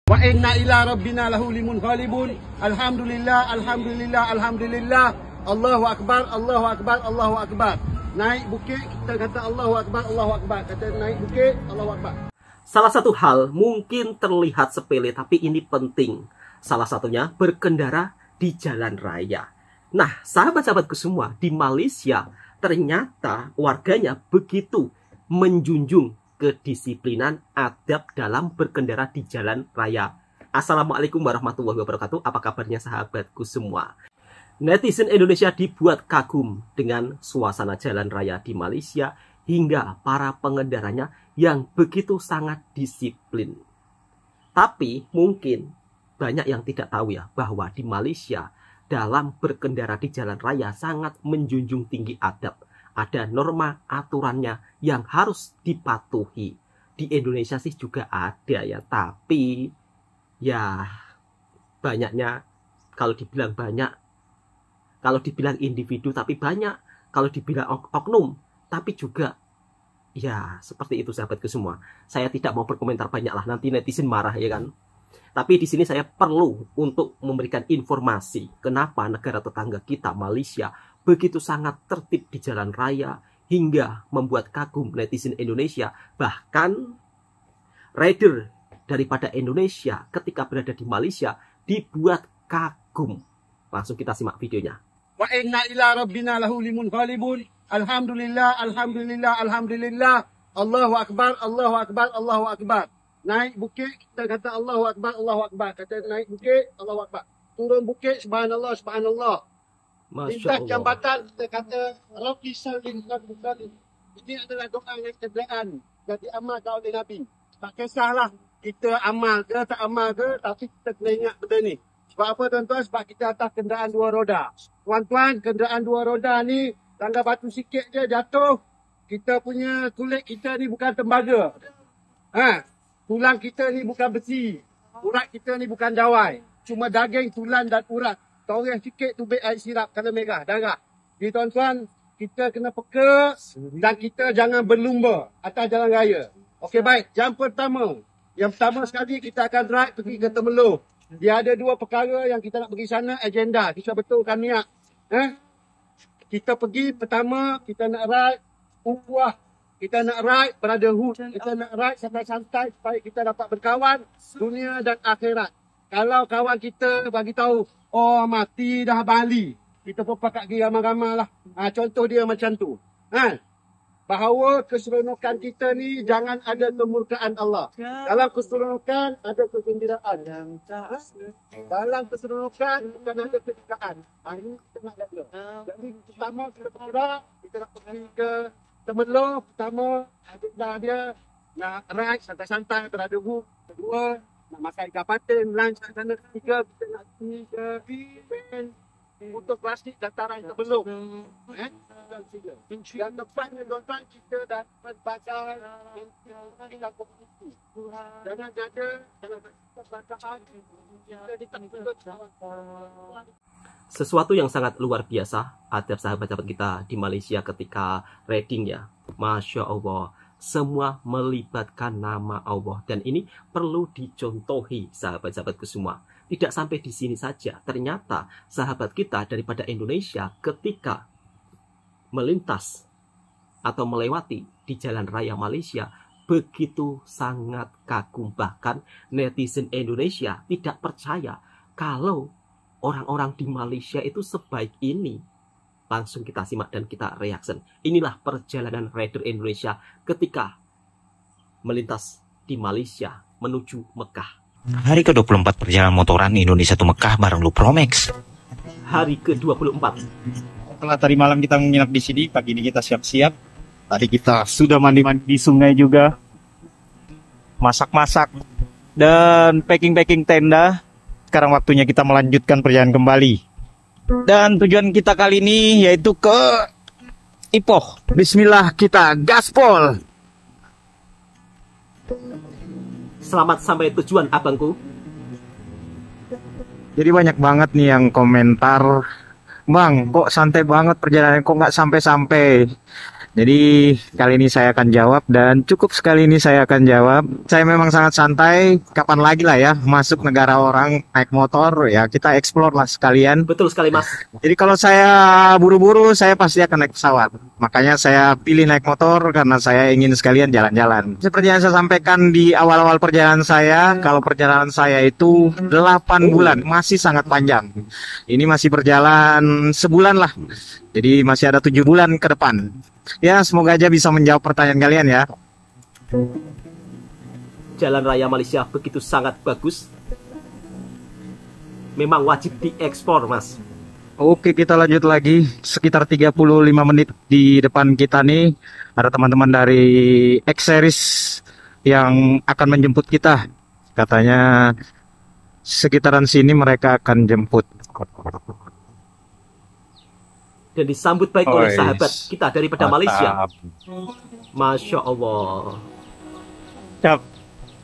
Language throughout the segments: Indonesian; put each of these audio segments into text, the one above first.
Wa inna ila rabbina lahulimun ghalibun. Alhamdulillah, alhamdulillah, alhamdulillah. Allahu akbar, Allahu akbar, Allahu akbar. Naik bukit kita kata Allahu akbar, Allahu akbar. Kata naik bukit, Allahu akbar. Salah satu hal mungkin terlihat sepele tapi ini penting. Salah satunya berkendara di jalan raya. Nah, sahabat-sahabatku semua, di Malaysia ternyata warganya begitu menjunjung kedisiplinan adab dalam berkendara di jalan raya. Assalamualaikum warahmatullahi wabarakatuh. Apa kabarnya sahabatku semua? Netizen Indonesia dibuat kagum dengan suasana jalan raya di Malaysia hingga para pengendaranya yang begitu sangat disiplin. Tapi mungkin banyak yang tidak tahu ya bahwa di Malaysia dalam berkendara di jalan raya sangat menjunjung tinggi adab. Ada norma aturannya yang harus dipatuhi. Di Indonesia sih juga ada ya, tapi ya banyaknya, kalau dibilang banyak, kalau dibilang individu tapi banyak, kalau dibilang oknum tapi juga ya seperti itu sahabatku semua. Saya tidak mau berkomentar banyak lah, nanti netizen marah ya kan. Tapi di sini saya perlu untuk memberikan informasi kenapa negara tetangga kita Malaysia begitu sangat tertib di jalan raya hingga membuat kagum netizen Indonesia. Bahkan rider daripada Indonesia ketika berada di Malaysia dibuat kagum. Langsung kita simak videonya. Wa inna ila rabbina lahulimun ghalibun. Alhamdulillah, alhamdulillah, alhamdulillah. Allahu akbar, Allahu akbar, Allahu akbar. Naik bukit kita kata Allahu akbar, Allahu akbar. Kata naik bukit, Allahu akbar. Turun bukit, subhanallah, subhanallah. Lintas jambatan kita kata Rocky Salim bukan. Ini adalah doa yang kerjaan yang diamalkan oleh Nabi. Tak kisahlah kita amal ke tak amal ke, tapi kita kena ingat benda ni. Sebab apa tuan-tuan? Sebab kita atas kenderaan dua roda. Tuan-tuan, kenderaan dua roda ni tangga batu sikit je jatuh. Kita punya kulit kita ni bukan tembaga. Tulang kita ni bukan besi. Urat kita ni bukan jawai. Cuma daging, tulang dan urat. Toreh sikit tubik air sirap kalau merah, darah. Jadi tuan-tuan, kita kena peka dan kita jangan berlumba atas jalan raya. Okey baik, jam pertama. Yang pertama sekali kita akan ride pergi ke Temerloh. Dia ada dua perkara yang kita nak pergi sana, agenda. Kita betulkan niat. Kita pergi pertama, kita nak ride ukhuwah. Kita nak ride brotherhood. Kita nak ride santai-santai supaya kita dapat berkawan dunia dan akhirat. Kalau kawan kita bagi tahu, oh mati dah balik, kita pun pakat pergi ramai-ramai lah. Contoh dia macam tu. Bahawa keseronokan kita ni jangan ada kemurkaan Allah. Dalam keseronokan ada kegembiraan. Dalam keseronokan bukan ada kedukaan. Ini kita nak jaga. Jadi pertama kita bergerak, kita nak pergi ke Temerloh. Pertama agenda dia nak ride santai-santai brotherhood. Kedua nak makan ikan patin, lunch kat sana. Ketiga, kita nak pergi ke event untuk plastik dataran Temerloh. Yang depannya tuan-tuan, kita dapat bagai dan kompetisi. Jangan jaga, jangan berkata-kata. Kita ditakutkan. Sesuatu yang sangat luar biasa ada sahabat-sahabat kita di Malaysia ketika riding ya. Masya Allah. Semua melibatkan nama Allah. Dan ini perlu dicontohi sahabat-sahabatku semua. Tidak sampai di sini saja. Ternyata sahabat kita daripada Indonesia ketika melintas atau melewati di jalan raya Malaysia begitu sangat kagum. Bahkan netizen Indonesia tidak percaya kalau orang-orang di Malaysia itu sebaik ini. Langsung kita simak dan kita reaction. Inilah perjalanan rider Indonesia ketika melintas di Malaysia menuju Mekah. Hari ke-24 perjalanan motoran Indonesia to Mekah bareng Lu Promax. Hari ke-24. Setelah tadi malam kita menginap di sini, pagi ini kita siap-siap. Tadi kita sudah mandi-mandi di sungai juga. Masak-masak. Dan packing-packing tenda. Sekarang waktunya kita melanjutkan perjalanan kembali. Dan tujuan kita kali ini yaitu ke Ipoh. Bismillah, kita gaspol. Selamat sampai tujuan abangku. Jadi banyak banget nih yang komentar, Bang, kok santai banget perjalanan, kok nggak sampai-sampai. Jadi kali ini saya akan jawab dan cukup sekali ini saya akan jawab. Saya memang sangat santai. Kapan lagi lah ya masuk negara orang naik motor ya kita explore lah sekalian. Betul sekali Mas. Jadi kalau saya buru-buru saya pasti akan naik pesawat. Makanya saya pilih naik motor karena saya ingin sekalian jalan-jalan. Seperti yang saya sampaikan di awal-awal perjalanan saya, kalau perjalanan saya itu 8 bulan, masih sangat panjang. Ini masih berjalan sebulan lah. Jadi masih ada 7 bulan ke depan. Ya, semoga aja bisa menjawab pertanyaan kalian ya. Jalan raya Malaysia begitu sangat bagus. Memang wajib diekspor, Mas. Oke, kita lanjut lagi. Sekitar 35 menit di depan kita nih. Ada teman-teman dari X-Series yang akan menjemput kita. Katanya sekitaran sini mereka akan jemput. Dan disambut baik oleh Ois. sahabat kita daripada Malaysia. Mantap. Masya Allah. Siap.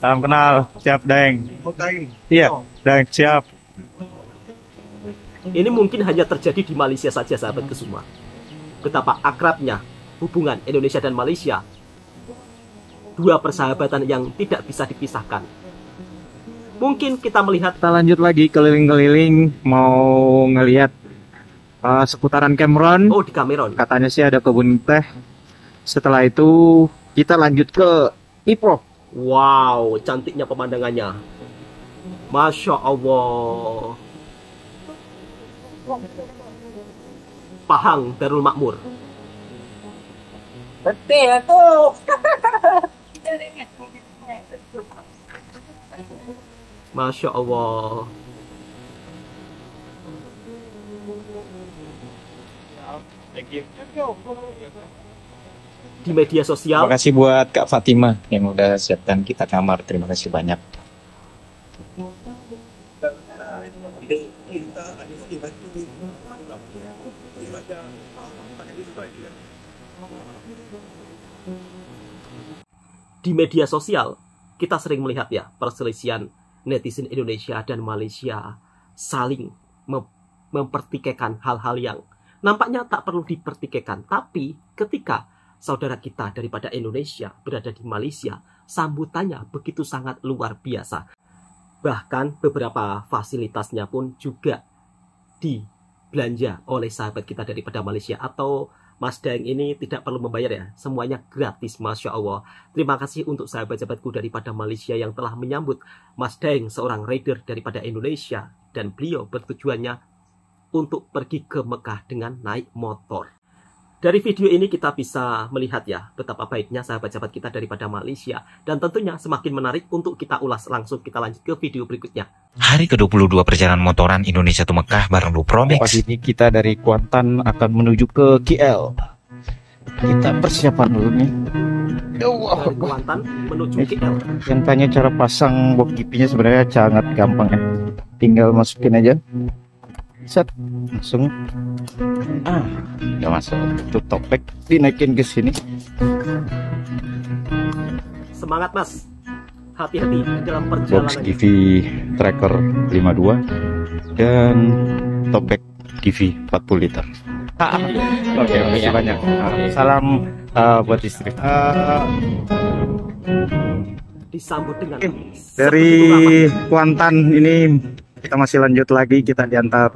Salam kenal. Siap, Deng. Iya, Deng, siap. Ini mungkin hanya terjadi di Malaysia saja, sahabatku semua. Betapa akrabnya hubungan Indonesia dan Malaysia. Dua persahabatan yang tidak bisa dipisahkan. Mungkin kita melihat. Kita lanjut lagi keliling-keliling mau ngelihat seputaran Cameron. Oh, di Cameron. Katanya sih ada kebun teh. Setelah itu kita lanjut ke Ipoh. Wow, cantiknya pemandangannya. Masya Allah. Pahang Darul Makmur. Betul tuh. Masya Allah. Di media sosial. Terima kasih buat Kak Fatima yang udah siapkan kita kamar. Terima kasih banyak. Di media sosial kita sering melihat ya perselisihan netizen Indonesia dan Malaysia saling mempertikaikan hal-hal yang nampaknya tak perlu dipertikaikan. Tapi ketika saudara kita daripada Indonesia berada di Malaysia, sambutannya begitu sangat luar biasa. Bahkan beberapa fasilitasnya pun juga dibelanja oleh sahabat kita daripada Malaysia. Atau Mas Daeng ini tidak perlu membayar ya, semuanya gratis, Masya Allah. Terima kasih untuk sahabat-sahabatku daripada Malaysia yang telah menyambut Mas Daeng, seorang rider daripada Indonesia. Dan beliau bertujuannya untuk pergi ke Mekah dengan naik motor. Dari video ini kita bisa melihat ya betapa baiknya sahabat-sahabat kita daripada Malaysia. Dan tentunya semakin menarik untuk kita ulas langsung. Kita lanjut ke video berikutnya. Hari ke-22 perjalanan motoran Indonesia to Mekah bareng Lu Pas Promax. ini kita dari Kuantan akan menuju ke KL. Kita persiapan dulu nih. Dari Kuantan menuju KL. Yang tanya cara pasang box GP-nya sebenarnya sangat gampang ya. Tinggal masukin aja. Set, langsung. Udah masuk. Itu topek dinaikin ke sini. Semangat Mas. Hati-hati dalam Box perjalanan. GV Tracker 52 dan topek GV 40 liter. Oke, makasih banyak. Salam buat istri. Disambut dengan Dari Kuantan ini kita masih lanjut lagi, kita diantar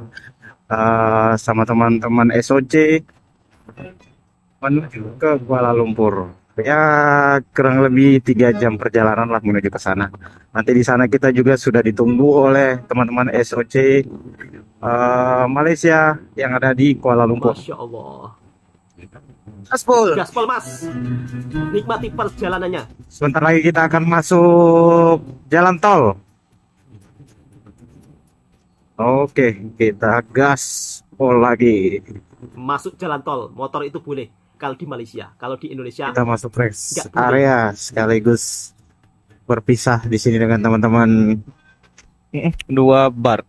sama teman-teman SOC menuju ke Kuala Lumpur. Ya kurang lebih 3 jam perjalanan lah menuju ke sana. Nanti di sana kita juga sudah ditunggu oleh teman-teman SOC Malaysia yang ada di Kuala Lumpur. Masya Allah. Gaspol. Gaspol Mas. Nikmati perjalanannya. Sebentar lagi kita akan masuk jalan tol. Oke, kita gaspol lagi. Masuk jalan tol. Motor itu boleh kalau di Malaysia. Kalau di Indonesia Kita masuk rest nggak boleh. area sekaligus berpisah di sini dengan teman-teman. 2 bar.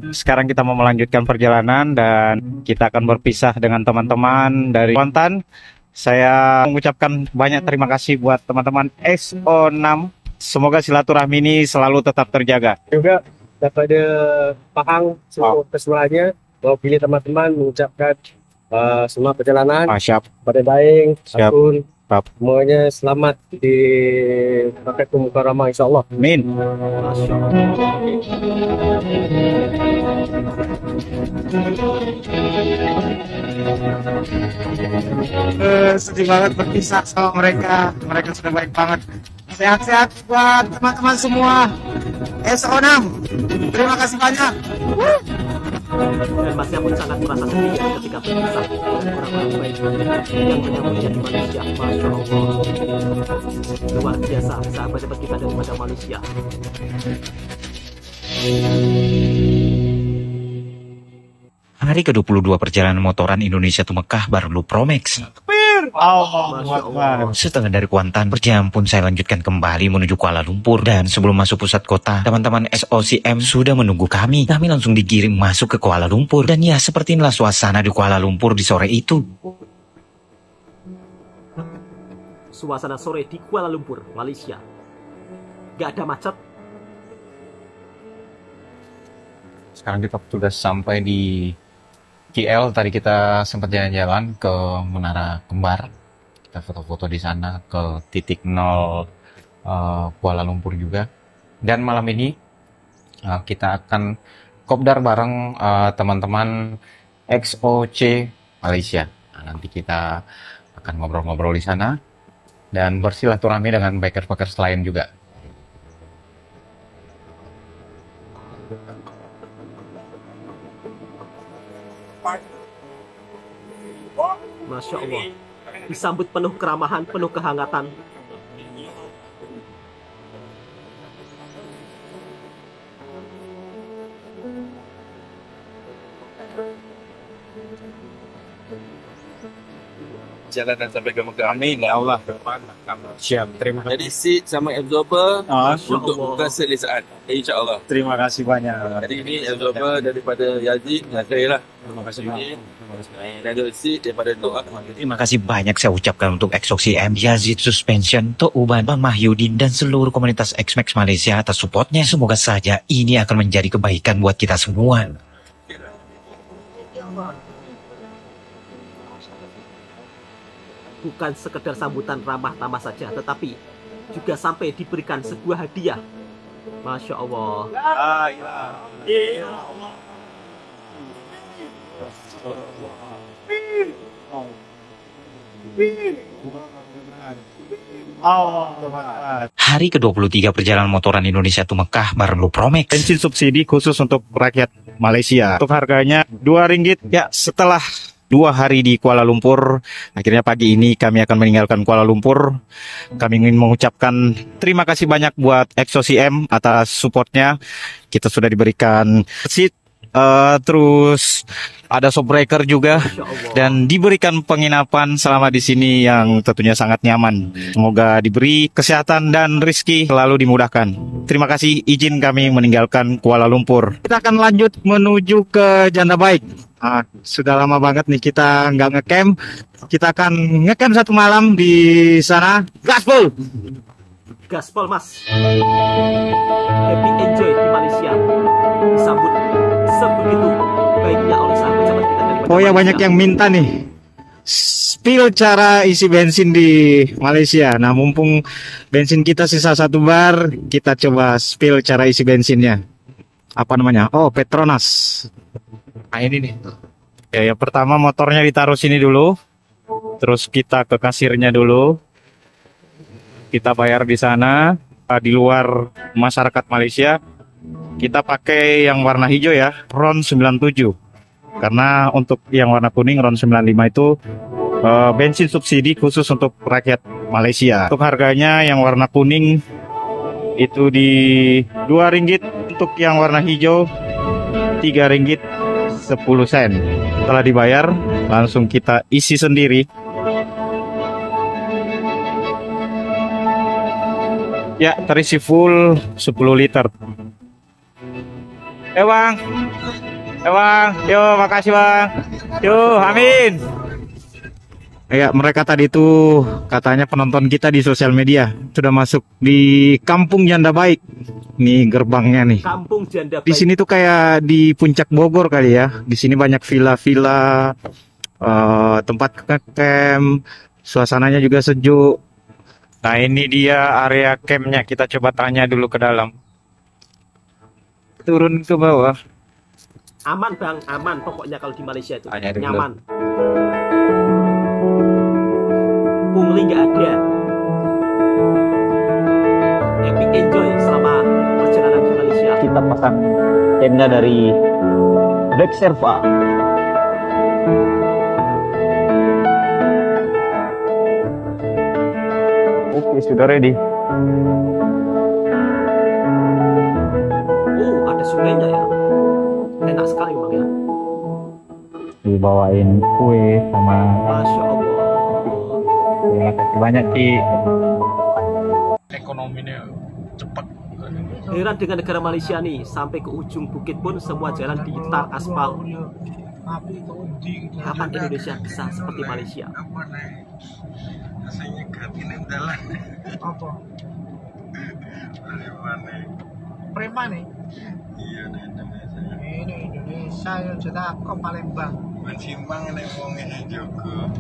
Sekarang kita mau melanjutkan perjalanan dan kita akan berpisah dengan teman-teman dari Kuantan. Saya mengucapkan banyak terima kasih buat teman-teman SO6. Semoga silaturahmi ini selalu tetap terjaga. Juga daripada Pahang seluruh kesemuanya, mewakili teman-teman mengucapkan semua perjalanan Siap. pada baik, Siap. akun, Siap. semuanya selamat di Makassar Mukarramah insyaallah. Amin. Masya Allah. Sedih banget berpisah sama mereka. Mereka sudah baik banget. Sehat-sehat buat teman-teman semua. SO6. Terima kasih banyak. Dan Mas pun sangat merasa sedih ya ketika berpisah dengan orang-orang baik yang menyambutnya di Malaysia. Masya Allah. Luar biasa sahabat-sahabat kita daripada Malaysia. Hari ke-22 perjalanan motoran Indonesia to Mekah bareng Pro Max. Masya Allah. Setelah dari Kuantan, perjalanan pun saya lanjutkan kembali menuju Kuala Lumpur. Dan sebelum masuk pusat kota, teman-teman SOCM sudah menunggu kami. Kami langsung digiring masuk ke Kuala Lumpur. Dan ya, seperti inilah suasana di Kuala Lumpur di sore itu. Suasana sore di Kuala Lumpur, Malaysia. Gak ada macet. Sekarang kita sudah sampai di KL. Tadi kita sempat jalan-jalan ke Menara Kembar. Kita foto-foto di sana ke titik 0 Kuala Lumpur juga. Dan malam ini kita akan kopdar bareng teman-teman XOC Malaysia. Nah, nanti kita akan ngobrol-ngobrol di sana dan bersilaturahmi dengan bikers-bikers lain juga. Masya Allah. Disambut penuh keramahan, penuh kehangatan. Jalanan sampai ke Mekah. Amin ya Allah. Siap, terima kasih. Jadi seat sama absorber Masya untuk Allah. buka selesaan. InsyaAllah. Terima kasih banyak. Jadi ini absorber daripada Yazid dan saya lah. Terima kasih Ini dan ada seat daripada doa. Terima kasih banyak saya ucapkan untuk XOCM, Yazid Suspension, Touban, Bang Mahyudin, dan seluruh komunitas XMAX Malaysia atas supportnya. Semoga saja ini akan menjadi kebaikan buat kita semua. Bukan sekedar sambutan ramah tamah saja, tetapi juga sampai diberikan sebuah hadiah. Masya Allah. Hari ke-23 perjalanan motoran Indonesia to Mekah bareng Pro Max. Bensin subsidi khusus untuk rakyat Malaysia. Untuk harganya RM2. Ya, setelah 2 hari di Kuala Lumpur, akhirnya pagi ini kami akan meninggalkan Kuala Lumpur. Kami ingin mengucapkan terima kasih banyak buat XOCM atas supportnya. Kita sudah diberikan seat, terus ada shopbreaker juga, Masya Allah. dan diberikan penginapan selama di sini yang tentunya sangat nyaman. Semoga diberi kesehatan dan rezeki selalu dimudahkan. Terima kasih, izin kami meninggalkan Kuala Lumpur. Kita akan lanjut menuju ke Janda Baik. Sudah lama banget nih kita nggak ngecamp. Kita akan ngecamp 1 malam di sana. Gaspol! Gaspol Mas. Happy enjoy di Malaysia. Disambut sebegitu baiknya oleh sahabat-sahabat kita dari Oh ya, banyak yang minta nih spill cara isi bensin di Malaysia. Nah, mumpung bensin kita sisa 1 bar, kita coba spill cara isi bensinnya. Apa namanya? Oh, Petronas. Nah, ini nih. Ya, yang pertama motornya ditaruh sini dulu. Terus kita ke kasirnya dulu. Kita bayar di sana. Di luar masyarakat Malaysia, kita pakai yang warna hijau ya, RON 97. Karena untuk yang warna kuning RON 95 itu bensin subsidi khusus untuk rakyat Malaysia. Untuk harganya yang warna kuning itu di RM2, untuk yang warna hijau RM3.10. Setelah dibayar, langsung kita isi sendiri. Ya, terisi full 10 liter. Bang. Bang. Yo, makasih Bang. Yo, amin. Ya, mereka tadi tuh katanya penonton kita di sosial media sudah masuk di Kampung Janda Baik. Nih gerbangnya nih. Kampung Janda Di Baik. sini tuh kayak di puncak Bogor kali ya. Di sini banyak villa-villa, tempat camp, suasananya juga sejuk. Nah, ini dia area campnya. Kita coba tanya dulu ke dalam. Turun ke bawah. Aman bang, aman pokoknya kalau di Malaysia itu Tanya dulu. nyaman. Pungli nggak ada. Epic enjoy selama perjalanan di Malaysia. Kita pasang tenda dari Black Serva. Oke, sudah ready. Oh, ada sungainya ya. Enak sekali bang ya. Dibawain kue sama Masya Allah. terima kasih banyak Ci. Heran dengan negara Malaysia nih, sampai ke ujung bukit pun semua jalan ditar aspal. Kapan Indonesia bisa seperti Malaysia? Apa? Preman nih? Iya, di Indonesia. Ini Indonesia yang cedak kok Palembang. Mensimbang nek wong ngene juga.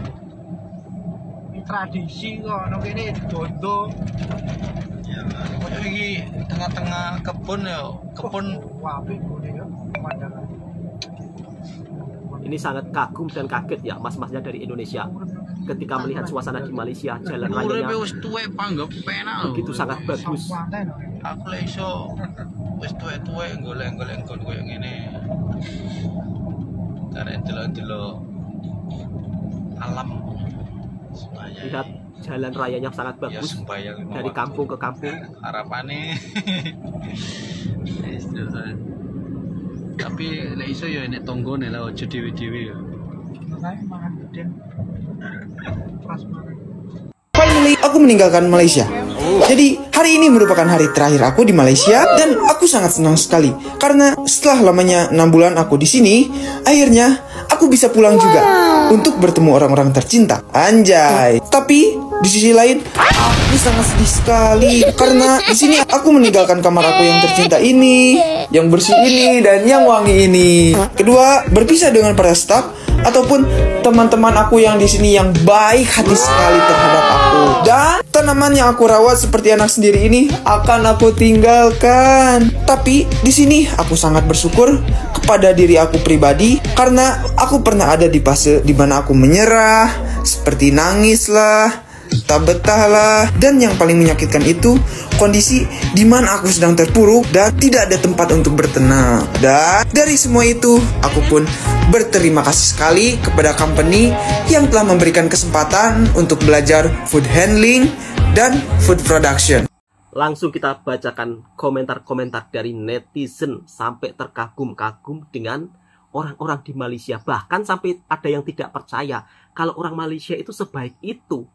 Ini tradisi kok, nang kene dondo. Iyalah. Kok iki tengah-tengah kebun ya, kebun Wah, apik ngene ya, pemandangan. Ini sangat kagum dan kaget ya mas-masnya dari Indonesia ketika melihat suasana di Malaysia, jalan rayanya wis tuwek panggep penak. begitu sangat bagus. Aku lek iso wis tuwek-tuwek golek-golek koyo ngene. Karena delok-delok alam semuanya. Lihat jalan rayanya sangat Ya bagus sembayang dari kampung ke kampung. Harapane wis terus. Tapi lek iso ya nek tonggone lah aja dhewe-dhewe ya. Makanya makan gede. Finally, aku meninggalkan Malaysia. Jadi, hari ini merupakan hari terakhir aku di Malaysia dan aku sangat senang sekali karena setelah lamanya 6 bulan aku di sini, akhirnya aku bisa pulang juga untuk bertemu orang-orang tercinta. Anjay. Tapi di sisi lain, aku sangat sedih sekali karena di sini aku meninggalkan kamar aku yang tercinta ini, yang bersih ini dan yang wangi ini. Kedua, berpisah dengan para staf ataupun teman-teman aku yang di sini yang baik hati sekali terhadap aku. Dan tanaman yang aku rawat seperti anak sendiri ini akan aku tinggalkan. Tapi di sini aku sangat bersyukur kepada diri aku pribadi karena aku pernah ada di fase di mana aku menyerah, seperti nangis lah, tak betah lah, dan yang paling menyakitkan itu kondisi di mana aku sedang terpuruk dan tidak ada tempat untuk bertenang. Dan dari semua itu, aku pun berterima kasih sekali kepada company yang telah memberikan kesempatan untuk belajar food handling dan food production. Langsung kita bacakan komentar-komentar dari netizen sampai terkagum-kagum dengan orang-orang di Malaysia. Bahkan sampai ada yang tidak percaya kalau orang Malaysia itu sebaik itu.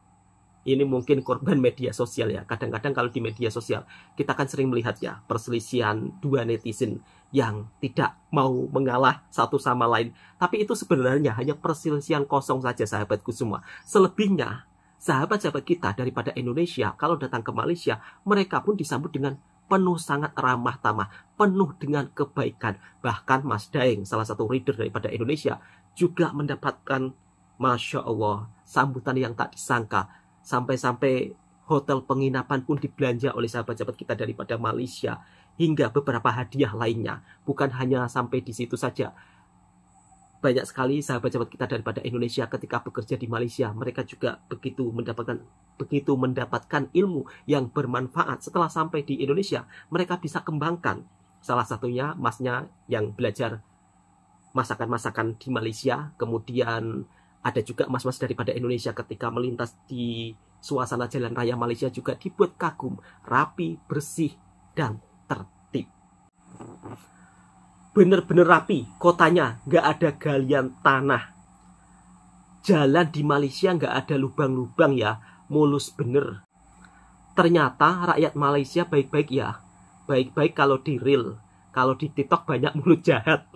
Ini mungkin korban media sosial ya. Kadang-kadang kalau di media sosial kita kan sering melihat ya perselisihan dua netizen yang tidak mau mengalah satu sama lain. Tapi itu sebenarnya hanya perselisihan kosong saja sahabatku semua. Selebihnya sahabat-sahabat kita daripada Indonesia kalau datang ke Malaysia, mereka pun disambut dengan penuh sangat ramah tamah, penuh dengan kebaikan. Bahkan Mas Daeng, salah satu reader daripada Indonesia, juga mendapatkan Masya Allah sambutan yang tak disangka. Sampai-sampai hotel penginapan pun dibelanja oleh sahabat-sahabat kita daripada Malaysia. Hingga beberapa hadiah lainnya. Bukan hanya sampai di situ saja. Banyak sekali sahabat-sahabat kita daripada Indonesia ketika bekerja di Malaysia. Mereka juga begitu mendapatkan ilmu yang bermanfaat. Setelah sampai di Indonesia, mereka bisa kembangkan. Salah satunya masnya yang belajar masakan-masakan di Malaysia. Kemudian ada juga mas-mas daripada Indonesia ketika melintas di suasana jalan raya Malaysia juga dibuat kagum, rapi, bersih, dan tertib. Bener-bener rapi, kotanya nggak ada galian tanah. Jalan di Malaysia nggak ada lubang-lubang ya, mulus bener. Ternyata rakyat Malaysia baik-baik ya. Baik-baik kalau di real, kalau di TikTok banyak mulut jahat.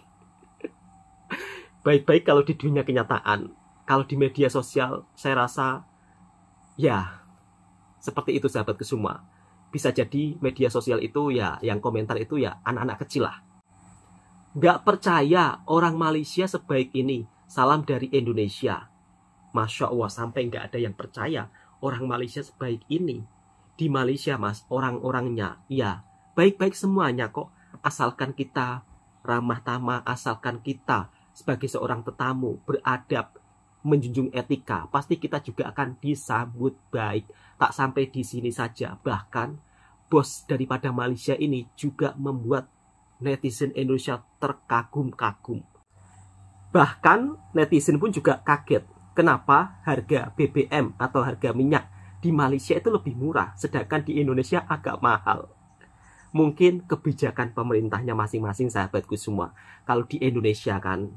Baik-baik kalau di dunia kenyataan. Kalau di media sosial, saya rasa, ya, seperti itu sahabatku semua. Bisa jadi media sosial itu ya, yang komentar itu ya, anak-anak kecil lah. Nggak percaya orang Malaysia sebaik ini. Salam dari Indonesia. Masya Allah, sampai nggak ada yang percaya orang Malaysia sebaik ini. Di Malaysia mas, orang-orangnya ya baik-baik semuanya kok, asalkan kita ramah tamah, asalkan kita sebagai seorang tetamu beradab, menjunjung etika, pasti kita juga akan disambut baik. Tak sampai di sini saja, bahkan bos daripada Malaysia ini juga membuat netizen Indonesia terkagum-kagum. Bahkan netizen pun juga kaget kenapa harga BBM atau harga minyak di Malaysia itu lebih murah, sedangkan di Indonesia agak mahal. Mungkin kebijakan pemerintahnya masing-masing, sahabatku semua. Kalau di Indonesia kan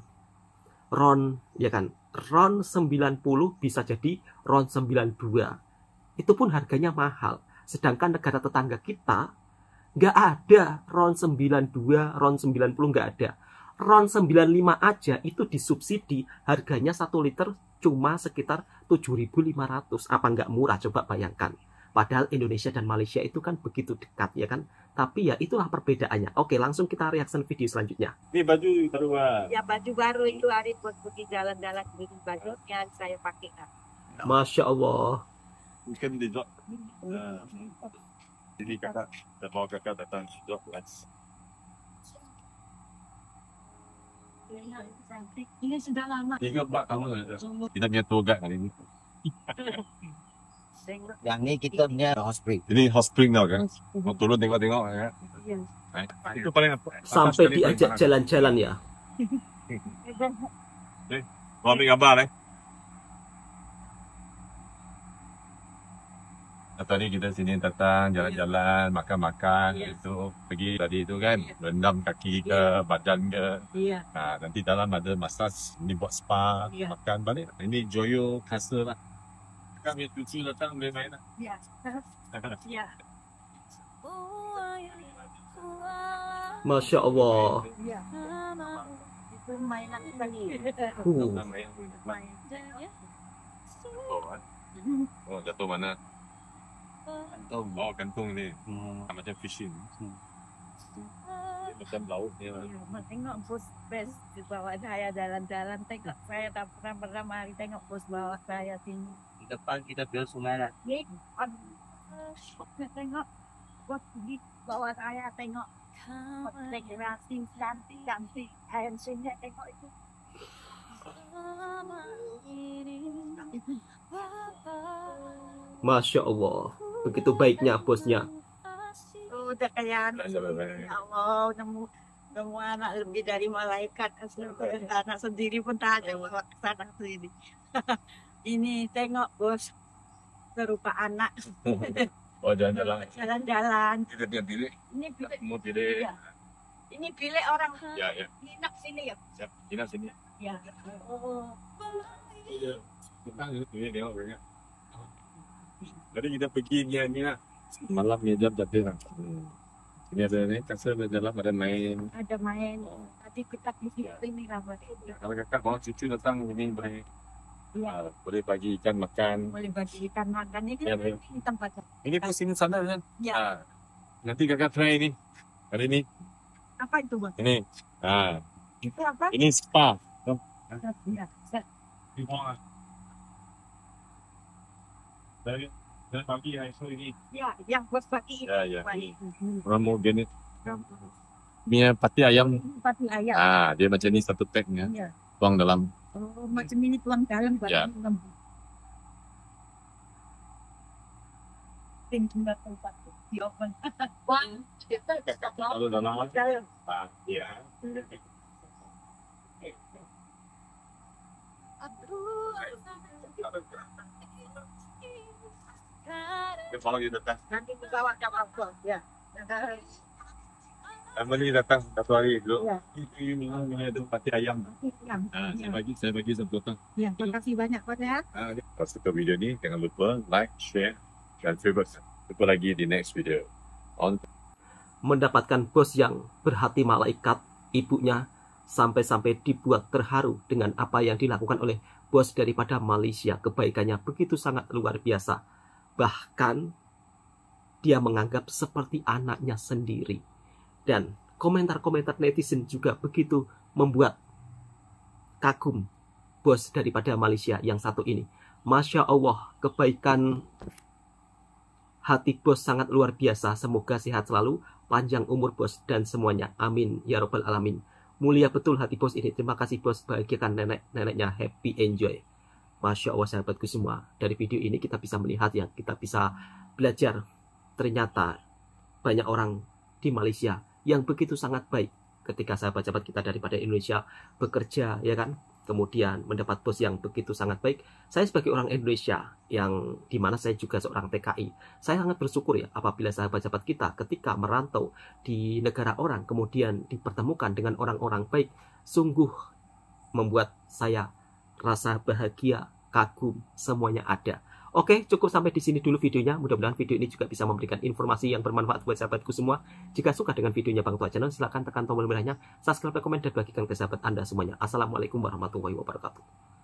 RON 90 bisa jadi RON 92. Itu pun harganya mahal. Sedangkan negara tetangga kita nggak ada RON 92, RON 90 nggak ada. RON 95 aja itu disubsidi, harganya 1 liter cuma sekitar 7.500. Apa nggak murah, coba bayangkan. Padahal Indonesia dan Malaysia itu kan begitu dekat ya kan. Tapi ya itulah perbedaannya. Oke, langsung kita reaction video selanjutnya. Ini baju baru ya, baju baru itu hari buat pergi jalan-jalan, beli baju yang saya pakai. Masya Allah. Mungkin di job. Jadi kakak, bawa kakak datang di job lens. Ini sudah lama. 3 bak kamu. Kita punya tour guide hari ini. Yang ni kita punya hot spring. Ini hot spring tau kan? Mau turun tengok-tengok ya. Itu paling apa? Sampai diajak jalan-jalan ya. Mau ambil gambar Tadi kita sini datang jalan-jalan, makan-makan gitu. Pergi tadi itu kan, rendam kaki ke, badan ke. Iya. Nah, nanti dalam ada massage, ini buat spa, makan balik. Ini Joyo Castle lah. Kami cucu datang boleh main lah. Iya. Iya. Masya Allah. Iya. Itu mainan tadi. Oh, jatuh mana? Kantung. Oh, kantung ni. Macam fishing. Macam laut ni lah. Tengok bos best bawa saya jalan-jalan. Tengok saya tak pernah mari tengok bos bawa saya sini. Di depan kita biar sungai lah. Tengok bos pergi bawa saya tengok dekorasi cantik-cantik. Handshake tengok itu. Masya Allah, begitu baiknya bosnya. Udah kayak ya Allah, nemu anak lebih dari malaikat. Anak sendiri pun tak ada bawa ke sana sini. Ini tengok bos, serupa anak. Oh, jalan-jalan. Jalan-jalan. Kita pilih. Ini pilih. Mau pilih. Ya. Ini pilih orang. Ya. Nginap sini ya. Siap. Nginap sini. Ya. Oh. Kita pilih tengok banyak. Jadi kita pergi ni lah. Malam ni jam jatuh lah. Ini ada ni, kasar ada dalam, ada main. Ada main. Tadi kita di sini lah. Kalau kakak bawa cucu datang ini boleh. Ya. Boleh bagi ikan makan. Boleh bagi ikan makan. Ini Ya, di tempatnya. Ini pun sini sana kan? Ya. Nanti kakak try ini. Hari ini. Apa itu bos? Ini. Itu apa? Ini spa. Ya. Dari pagi esok ini. Ya, yang bos pagi. Ya. Orang mau gini. Punya pati ayam. Pati ayam. Dia macam ni satu packnya. Ya. Tuang dalam. Oh, macam ini tuang dalam. Ya. Tinggal tempat di oven. Wah, kita Kalau dalam. Ya. Kalau kita datang. Nanti bawa ke apa? Ya. Family datang satu hari dulu. Ya. Ini memang ada pati ayam. Saya bagi sebotol. Ya, terima kasih banyak Pak ya. Kalau suka video ni jangan lupa like, share dan favorite. Jumpa lagi di next video. Mendapatkan bos yang berhati malaikat, ibunya sampai-sampai dibuat terharu dengan apa yang dilakukan oleh bos daripada Malaysia. Kebaikannya begitu sangat luar biasa. Bahkan dia menganggap seperti anaknya sendiri. Dan komentar-komentar netizen juga begitu membuat kagum bos daripada Malaysia yang satu ini. Masya Allah, kebaikan hati bos sangat luar biasa. Semoga sehat selalu, panjang umur bos dan semuanya. Amin ya robbal alamin. Mulia betul hati bos ini. Terima kasih bos, bahagiakan nenek-neneknya, happy enjoy. Masya Allah sahabatku semua. Dari video ini kita bisa melihat ya, kita bisa belajar. Ternyata banyak orang di Malaysia yang begitu sangat baik. Ketika sahabat-sahabat kita daripada Indonesia bekerja, ya kan, kemudian mendapat bos yang begitu sangat baik. Saya sebagai orang Indonesia, yang dimana saya juga seorang TKI, saya sangat bersyukur ya apabila sahabat-sahabat kita ketika merantau di negara orang, kemudian dipertemukan dengan orang-orang baik, sungguh membuat saya rasa bahagia, kagum, semuanya ada. Oke, cukup sampai di sini dulu videonya. Mudah-mudahan video ini juga bisa memberikan informasi yang bermanfaat buat sahabatku semua. Jika suka dengan videonya Bang Tua Channel, silahkan tekan tombol merahnya, subscribe, komen, dan bagikan ke sahabat Anda semuanya. Assalamualaikum warahmatullahi wabarakatuh.